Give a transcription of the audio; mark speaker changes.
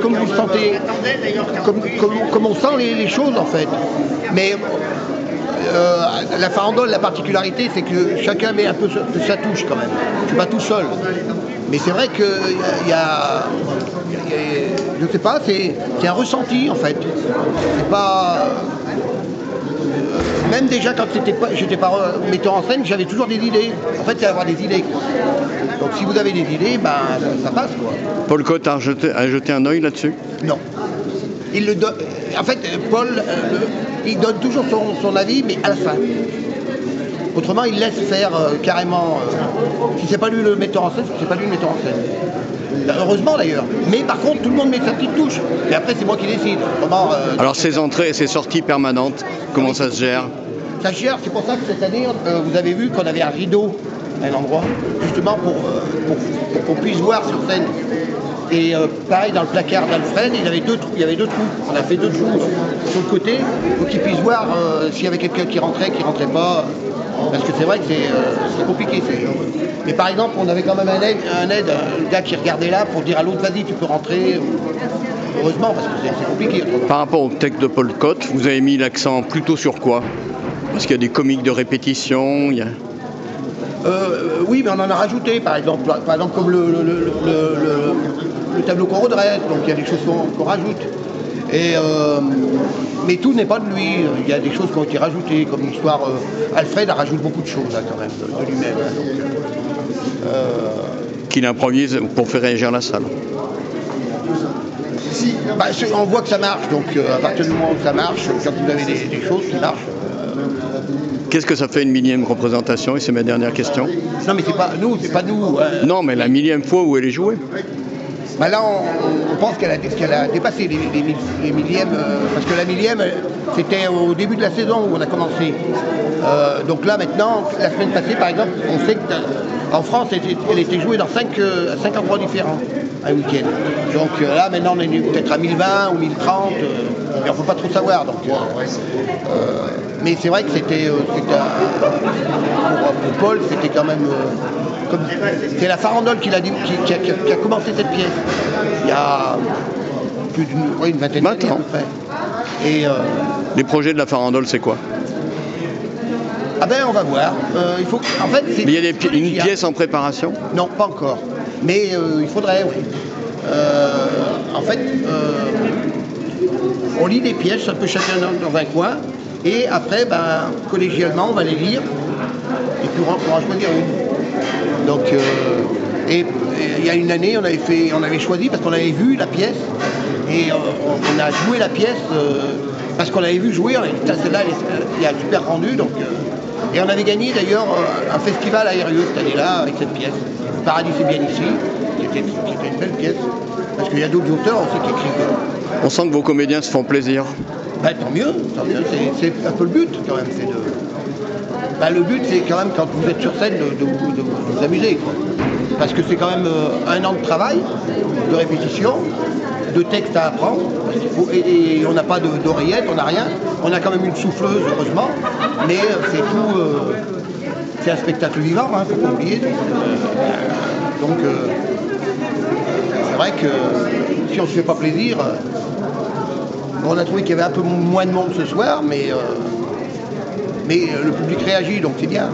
Speaker 1: comme vous sentez, comme on sent les choses en fait. Mais la farandole, la particularité, c'est que chacun met un peu de sa touche quand même. Je suis pas tout seul. Mais c'est vrai que je sais pas, c'est un ressenti en fait. C'est pas. Même déjà quand j'étais pas metteur en scène, j'avais toujours des idées. En fait, c'est avoir des idées. Donc si vous avez des idées, ben ça passe quoi.
Speaker 2: Paul Cotte a jeté un œil là-dessus?
Speaker 1: Non. Il le donne. En fait, Paul, il donne toujours son avis, mais à la fin. Autrement, il laisse faire carrément. Si c'est pas lui le metteur en scène, c'est pas lui le metteur en scène. Heureusement d'ailleurs. Mais par contre, tout le monde met sa petite touche. Et après, c'est moi qui décide.
Speaker 2: Alors, ces entrées et ces sorties permanentes, comment ça se gère?
Speaker 1: Ça se gère. C'est pour ça que cette année, vous avez vu qu'on avait un rideau à un endroit, justement pour qu'on puisse voir sur scène. Et pareil, dans le placard d'Alfred, il y avait deux trous. On a fait 2 trous sur le côté pour qu'ils puissent voir s'il y avait quelqu'un qui rentrait pas. Parce que c'est vrai que c'est compliqué. Mais par exemple, on avait quand même un gars qui regardait là pour dire à l'autre, vas-y, tu peux rentrer. Heureusement, parce que c'est compliqué.
Speaker 2: Par rapport au texte de Paul Cotte, vous avez mis l'accent plutôt sur quoi? Parce qu'il y a des comiques de répétition, il y a...
Speaker 1: Oui, mais on en a rajouté, par exemple comme le tableau qu'on redresse, donc il y a des choses qu'on rajoute. Mais tout n'est pas de lui, il y a des choses qui ont été rajoutées, comme l'histoire. Alfred rajoute beaucoup de choses là, quand même, de lui-même.
Speaker 2: Qu'il improvise pour faire réagir la salle.
Speaker 1: Bah, on voit que ça marche, donc à partir du moment où ça marche, quand vous avez des choses qui marchent.
Speaker 2: Qu'est-ce que ça fait une millième représentation? Et c'est ma dernière question.
Speaker 1: Non, mais c'est pas nous.
Speaker 2: Non, mais la millième fois où elle est jouée.
Speaker 1: Bah là, on pense qu'elle a dépassé les millièmes, parce que la millième, c'était au début de la saison où on a commencé. Donc là, maintenant, la semaine passée, par exemple, on sait qu'en France, elle était jouée dans 5 endroits différents, un week-end. Donc là, maintenant, on est peut-être à 1020 ou 1030, mais on ne peut pas trop savoir. Donc, mais c'est vrai que c'était pour Paul, c'était quand même... c'est la farandole qui a commencé cette pièce il y a plus d'une vingtaine d'années à peu près. Et
Speaker 2: les projets de la farandole, c'est quoi?
Speaker 1: Ah ben on va voir. Il faut, en fait,
Speaker 2: il y a une pièce en préparation?
Speaker 1: Non, pas encore. Mais il faudrait, oui. En fait, on lit des pièces, un peu chacun dans un coin, et après, collégialement, on va les lire, et puis on pourra choisir une. Donc, et il y a une année, on avait choisi parce qu'on avait vu la pièce et on a joué la pièce parce qu'on l'avait vu jouer. On a dit, celle-là, il y a un super rendu. Donc, et on avait gagné d'ailleurs un festival à Eyrieux cette année-là avec cette pièce. Paradis c'est bien ici, qui était une belle pièce. Parce qu'il y a d'autres auteurs aussi qui écrivent.
Speaker 2: On sent que vos comédiens se font plaisir.
Speaker 1: Tant mieux. C'est un peu le but quand même. Le but, c'est quand même, quand vous êtes sur scène, de vous amuser, quoi. Parce que c'est quand même 1 an de travail, de répétition, de texte à apprendre. Et on n'a pas d'oreillette, on n'a rien. On a quand même une souffleuse, heureusement. Mais c'est tout... c'est un spectacle vivant, hein, faut pas oublier. Donc, c'est vrai que si on ne se fait pas plaisir... on a trouvé qu'il y avait un peu moins de monde ce soir, mais le public réagit, donc c'est bien.